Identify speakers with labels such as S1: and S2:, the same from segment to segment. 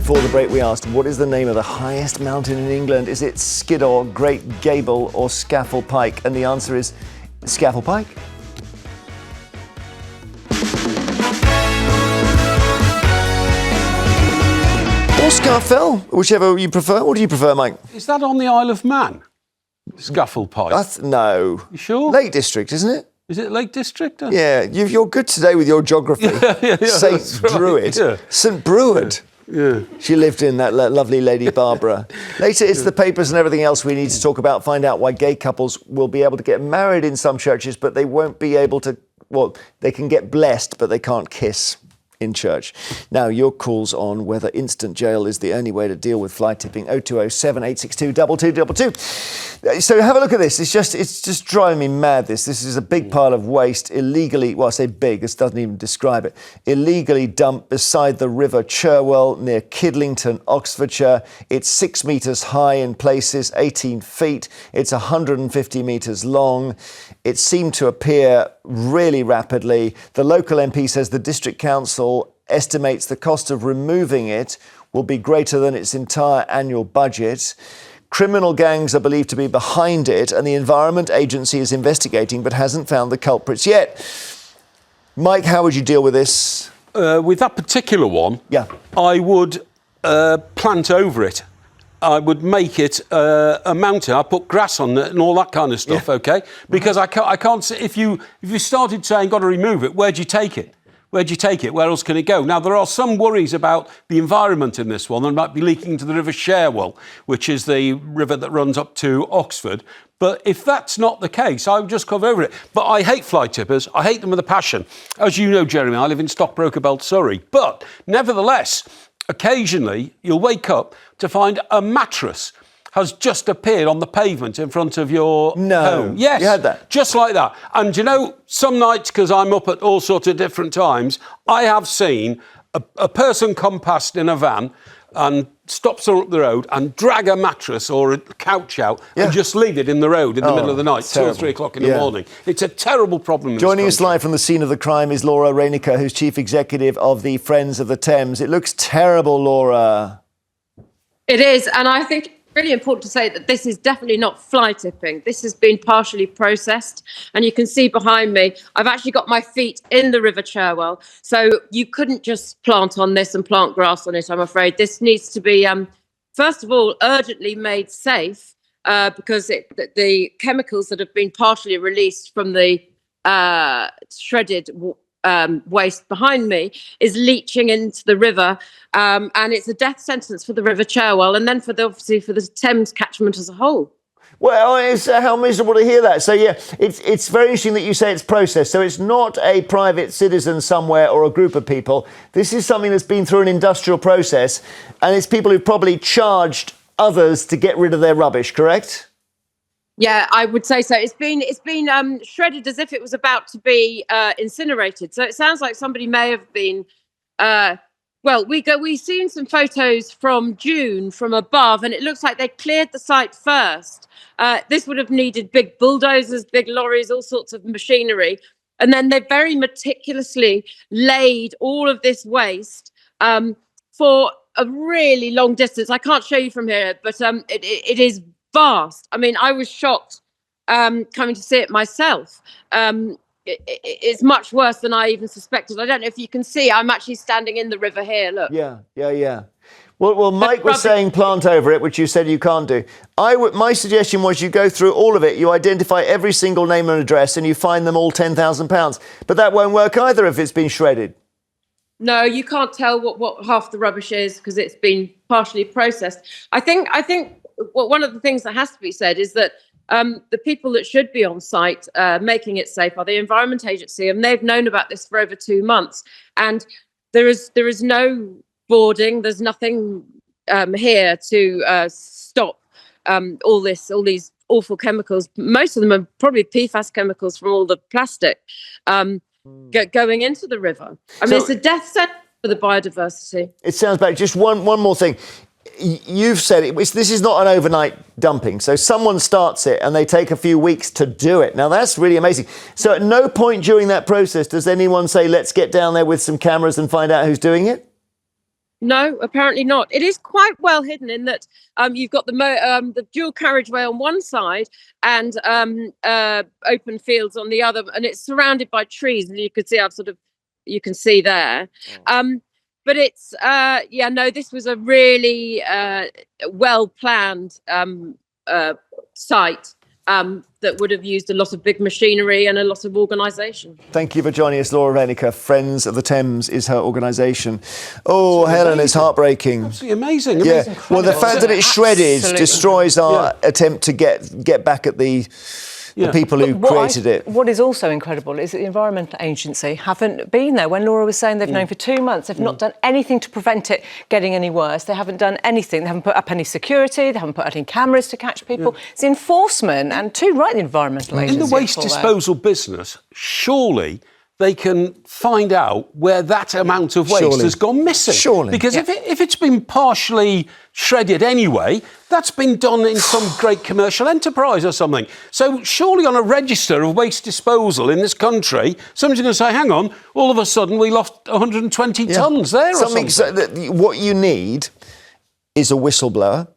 S1: Before the break, we asked, what is the name of the highest mountain in England? Is it Skiddaw, Great Gable, or Scafell Pike? And the answer is Scafell Pike. Or Scafell, whichever you prefer. What do you prefer, Mike?
S2: Is that on the Isle of Man? Scafell Pike?
S1: No.
S2: You sure?
S1: Lake District, isn't it?
S2: Is it Lake District?
S1: Yeah, you're good today with your geography. St. Druid. Yeah. St. Bruid.
S2: Yeah.
S1: She lived in that lovely Lady Barbara. Later, it's the papers and everything else we need to talk about. Find out why gay couples will be able to get married in some churches, but they won't be able to, well, they can get blessed, but they can't kiss in church. Now, your calls on whether instant jail is the only way to deal with fly tipping. 0207 862 2222. So have a look at this. It's just driving me mad, this. This is a big pile of waste illegally, well, I say big, this doesn't even describe it, illegally dumped beside the River Cherwell near Kidlington, Oxfordshire. It's 6 metres high in places, 18 feet. It's 150 metres long. It seemed to appear really rapidly. The local MP says the district council estimates the cost of removing it will be greater than its entire annual budget. Criminal gangs are believed to be behind it, and the Environment Agency is investigating but hasn't found the culprits yet. Mike, how would you deal with this?
S2: With that particular one,
S1: yeah,
S2: I would plant over it. I would make it a mountain. I put grass on it and all that kind of stuff, okay? Because I can't see, if you started saying, got to remove it, where'd you take it? Where'd you take it? Where else can it go? Now, there are some worries about the environment in this one. It might be leaking into the River Cherwell, which is the river that runs up to Oxford. But if that's not the case, I would just cover over it. But I hate fly tippers. I hate them with a passion. As you know, Jeremy, I live in Stockbroker Belt, Surrey. But nevertheless, occasionally you'll wake up to find a mattress has just appeared on the pavement in front of your home. Yes,
S1: you had that?
S2: Just like that. And you know, some nights, because I'm up at all sorts of different times, I have seen a person come past in a van and stops her up the road and drag a mattress or a couch out and just leave it in the road in the middle of the night, 2 or 3 o'clock in the morning. It's a terrible problem.
S1: Joining us live from the scene of the crime is Laura Rainiker, who's Chief Executive of the Friends of the Thames. It looks terrible, Laura.
S3: It is, and I think really important to say that this is definitely not fly tipping. This has been partially processed, and you can see behind me, I've actually got my feet in the River Cherwell. So you couldn't just plant on this and plant grass on it, I'm afraid. This needs to be, first of all, urgently made safe because the chemicals that have been partially released from the shredded waste behind me is leaching into the river, and it's a death sentence for the River Cherwell, and then obviously for the Thames catchment as a whole.
S1: Well, it's how miserable to hear that. So yeah, it's very interesting that you say it's processed. So it's not a private citizen somewhere or a group of people. This is something that's been through an industrial process, and it's people who've probably charged others to get rid of their rubbish. Correct?
S3: Yeah, I would say so. It's been shredded as if it was about to be incinerated. So it sounds like somebody may have been. We've seen some photos from June from above, and it looks like they cleared the site first. This would have needed big bulldozers, big lorries, all sorts of machinery, and then they very meticulously laid all of this waste for a really long distance. I can't show you from here, but it is vast. I mean, I was shocked coming to see it myself. It's much worse than I even suspected. I don't know if you can see, I'm actually standing in the river here, look.
S1: Yeah. Well, Mike was saying plant over it, which you said you can't do. My suggestion was you go through all of it, you identify every single name and address, and you fine them all £10,000. But that won't work either if it's been shredded.
S3: No, you can't tell what half the rubbish is because it's been partially processed. I think one of the things that has to be said is that the people that should be on site making it safe are the Environment Agency, and they've known about this for over 2 months. And there is no boarding. There's nothing here to stop all these awful chemicals. Most of them are probably PFAS chemicals from all the plastic going into the river. I mean, it's a death sentence for the biodiversity.
S1: It sounds bad. Just one more thing. You've said this is not an overnight dumping. So someone starts it and they take a few weeks to do it. Now, that's really amazing. So at no point during that process does anyone say, let's get down there with some cameras and find out who's doing it?
S3: No, apparently not. It is quite well hidden in that you've got the dual carriageway on one side and open fields on the other, and it's surrounded by trees. And you can see you can see there. But it's no, this was a really well planned site. That would have used a lot of big machinery and a lot of organisation.
S1: Thank you for joining us, Laura Venica. Friends of the Thames is her organisation. Oh, Helen, it's heartbreaking.
S2: Absolutely amazing.
S1: Yeah. Well, the fact that it's shredded destroys our attempt to get back at the people who created it.
S4: What is also incredible is that the Environmental Agency haven't been there. When Laura was saying they've known for 2 months, they've not done anything to prevent it getting any worse. They haven't done anything. They haven't put up any security. They haven't put out any cameras to catch people. It's the enforcement, and too right, the Environmental Agency.
S2: In the waste disposal business, surely they can find out where that amount of waste has gone missing.
S1: Surely.
S2: Because if it's been partially shredded anyway, that's been done in some great commercial enterprise or something. So surely on a register of waste disposal in this country, somebody's going to say, hang on, all of a sudden we lost 120 tonnes there or something.
S1: So that what you need is a whistleblower,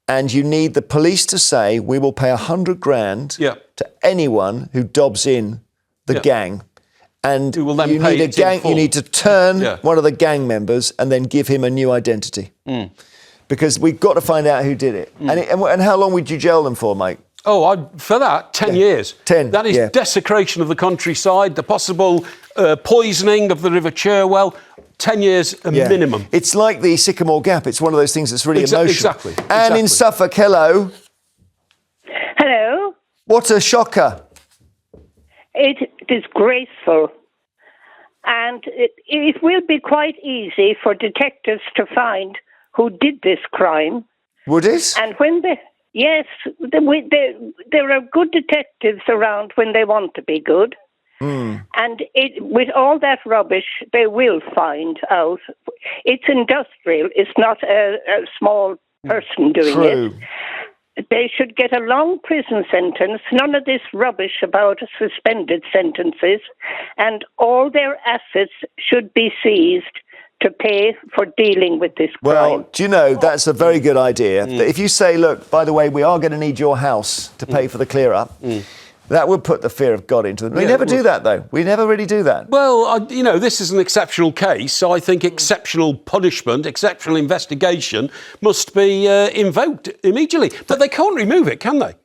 S1: and you need the police to say, we will pay 100 grand to anyone who dobs in the gang. And
S2: who will then
S1: you
S2: pay
S1: need a
S2: it in
S1: gang.
S2: full.
S1: You need to turn one of the gang members and then give him a new identity, because we've got to find out who did it. And how long would you jail them for, mate?
S2: Oh, for that, 10 years.
S1: 10,
S2: That is desecration of the countryside, the possible poisoning of the River Cherwell. 10 years minimum.
S1: It's like the Sycamore Gap. It's one of those things that's really emotional.
S2: Exactly.
S1: And in Suffolk, hello.
S5: Hello.
S1: What a shocker.
S5: It is disgraceful. And it will be quite easy for detectives to find who did this crime.
S1: Would it?
S5: And when there are good detectives around when they want to be good. And with all that rubbish, they will find out. It's industrial. It's not a small person doing it. They should get a long prison sentence, none of this rubbish about suspended sentences, and all their assets should be seized to pay for dealing with this crime.
S1: Well, do you know, that's a very good idea. That if you say, look, by the way, we are going to need your house to pay for the clear-up, that would put the fear of God into them. We never do that, though. We never really do that.
S2: Well, this is an exceptional case, so I think exceptional punishment, exceptional investigation must be invoked immediately. But they can't remove it, can they?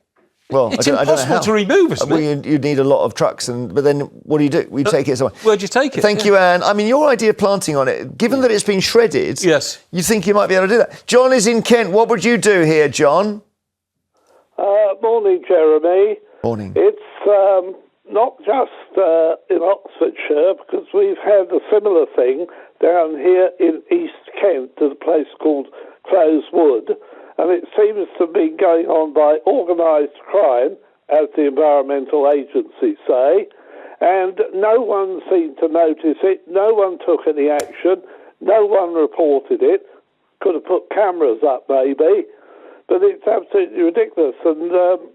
S1: Well,
S2: it's
S1: I don't know
S2: impossible
S1: how.
S2: to remove, isn't it?
S1: You'd need a lot of trucks, but then what do? We take it somewhere.
S2: Where'd you take it?
S1: Thank you, Anne. I mean, your idea of planting on it, given that it's been shredded, you think you might be able to do that. John is in Kent. What would you do here, John?
S6: Morning, Jeremy.
S1: Morning.
S6: It's not just in Oxfordshire, because we've had a similar thing down here in East Kent at a place called Close Wood, and it seems to be going on by organised crime, as the Environmental Agency say, and no one seemed to notice it, no one took any action, no one reported it, could have put cameras up maybe, but it's absolutely ridiculous. And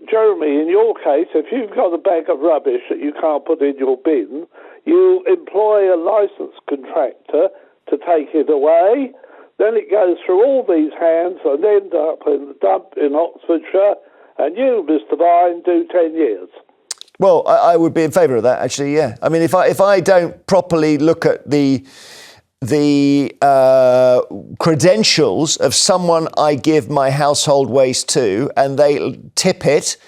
S6: Jeremy, in your case, if you've got a bag of rubbish that you can't put in your bin, you employ a licensed contractor to take it away. Then it goes through all these hands and end up in the dump in Oxfordshire. And you, Mr. Vine, do 10 years.
S1: Well, I would be in favour of that, actually, yeah. I mean, if I don't properly look at the credentials of someone I give my household waste to and they tip it,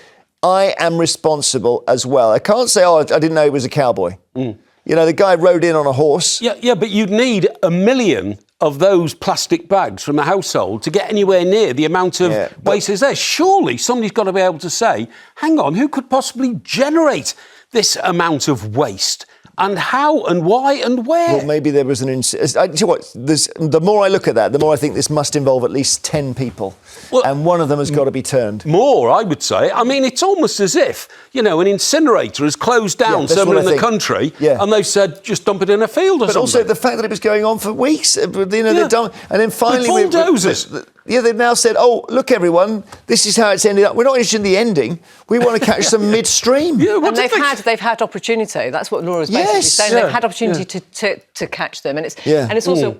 S1: I am responsible as well. I can't say, I didn't know he was a cowboy. You know, the guy rode in on a horse.
S2: Yeah, but you'd need 1 million of those plastic bags from a household to get anywhere near the amount of waste is there. Surely somebody's got to be able to say, hang on, who could possibly generate this amount of waste? And how and why and where?
S1: Well, maybe there was an... the more I look at that, the more I think this must involve at least 10 people. Well, and one of them has got to be turned.
S2: More, I would say. I mean, it's almost as if, an incinerator has closed down somewhere in the country and they've said, just dump it in a field or something. But
S1: also the fact that it was going on for weeks. They've done, and then finally...
S2: With bulldozers.
S1: They've now said, look, everyone, this is how it's ended up. We're not interested in the ending. We want to catch them midstream.
S4: And they've had opportunity. That's what Laura's basically saying. They've had opportunity to catch them. And it's also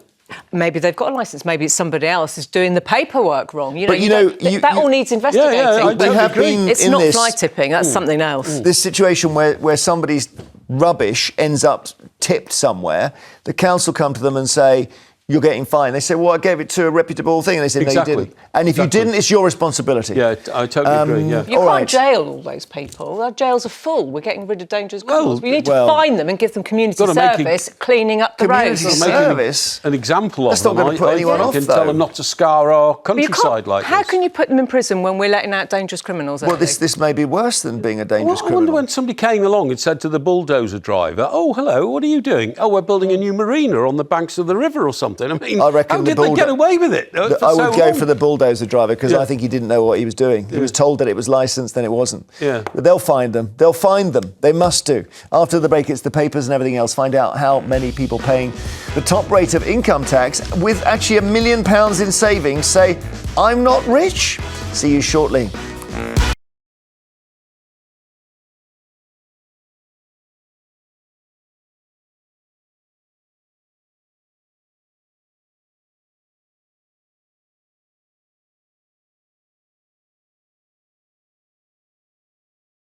S4: Maybe they've got a licence. Maybe it's somebody else who's doing the paperwork wrong.
S1: But
S4: that all needs investigating.
S2: I
S1: we have
S2: agree.
S1: been
S4: It's
S1: in
S4: not
S1: this,
S4: fly tipping. That's something else.
S1: this situation where somebody's rubbish ends up tipped somewhere. The council come to them and say, you're getting fined. They say, well, I gave it to a reputable thing. And they say,
S2: Exactly.
S1: no, you didn't. And if you didn't, it's your responsibility.
S2: Yeah, I totally agree. Yeah.
S4: You can't jail all those people. Our jails are full. We're getting rid of dangerous criminals. We need to find them and give them community service, cleaning up the roads.
S1: Community service?
S2: An example
S1: That's
S2: of them.
S1: not going to put anyone off,
S2: and
S1: though.
S2: tell them not to scar our countryside like this.
S4: How can you put them in prison when we're letting out dangerous criminals?
S1: Well, this may be worse than being a dangerous
S2: I
S1: criminal.
S2: wonder when somebody came along and said to the bulldozer driver, oh, hello, what are you doing? Oh, we're building a new marina on the banks of the river or something. I mean,
S1: I reckon
S2: how did they get away with it?
S1: I would go for the bulldozer driver because I think he didn't know what he was doing. He was told that it was licensed, then it wasn't.
S2: Yeah.
S1: But they'll find them. They'll find them. They must do. After the break, it's the papers and everything else. Find out how many people paying the top rate of income tax with actually £1 million in savings say, I'm not rich. See you shortly.